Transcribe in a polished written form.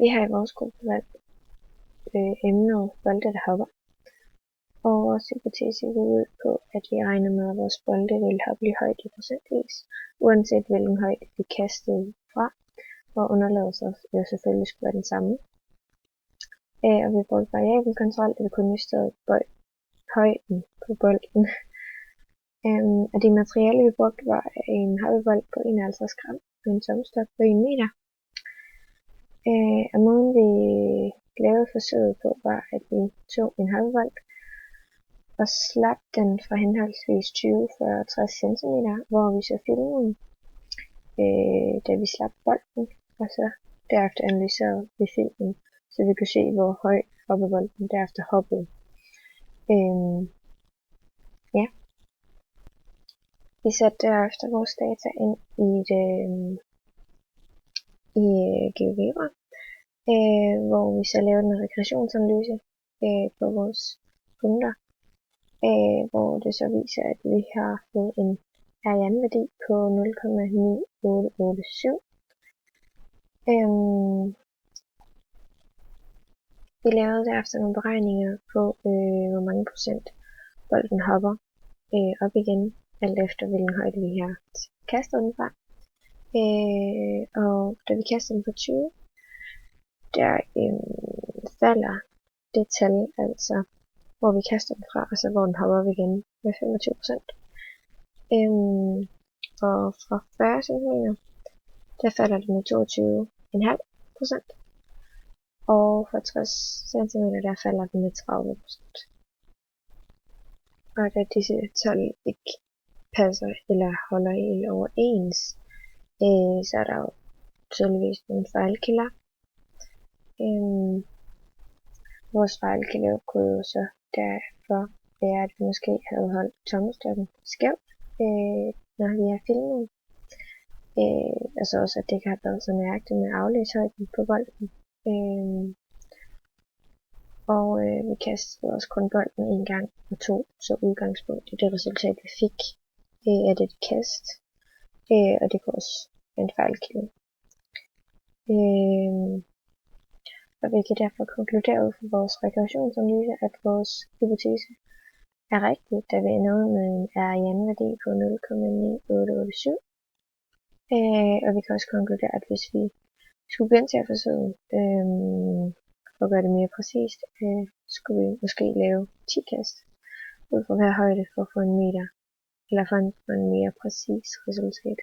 Vi har i vores gruppe valgt emner bolde, der hopper. Og vores hypotese går ud på, at vi regner med, at vores bolde vil hoppe lige højt i procentvis, uanset hvilken højde vi kastede fra, og underladelse jo selvfølgelig skulle være den samme. Og vi brugte variabel kontrol, da vi kun justerede højden på bolden. Og de materialer, vi brugte, var en hoppebold på 51 gram og en tomstok på 1 meter. Og måden vi lavede forsøget på, var, at vi tog en hoppebold og slap den fra henholdsvis 20, 40 og 60 cm, hvor vi så filmede, da vi slap bolden, og så derefter analyserede vi filmen, så vi kunne se, hvor høj hoppebolden derefter hoppede. Ja. Vi satte derefter vores data ind i GeoGebra, hvor vi så lavede en regressionsanalyse på vores punkter, hvor det så viser, at vi har fået en Ariane-værdi på 0,9887. Vi lavede derefter nogle beregninger på, hvor mange procent bolden hopper op igen, alt efter hvilken højde vi har kastet den fra. Og da vi kaster den på 20, der falder det tal, altså hvor vi kaster den fra, og så hvor den hopper op igen med 25%. Og fra 40 cm, der falder det med 22,5%. Og fra 60 cm, der falder den med 30%. Og da disse tal ikke passer eller holder helt overens, så er der jo tydeligvis nogle fejlkilder. Vores fejlkilder kunne jo så derfor være, at vi måske havde holdt tommelstokken skævt, når vi har filmet. Altså også, at det ikke har været så nøjagtigt med at aflæse højden på bolden. Og vi kastede også kun bolden en gang og tog så udgangspunkt i det resultat, vi fik af det kast. Og det kunne også være en fejlkilde. Og vi kan derfor konkludere ud fra vores regressionsanalyse, at vores hypotese er rigtig, da vi ender ud med en Ariane-værdi på 0,9887. Og vi kan også konkludere, at hvis vi skulle gentage forsøget for at gøre det mere præcist, skulle vi måske lave 10 kast ud fra hver højde for at få en meter, eller for en mere præcis resultat.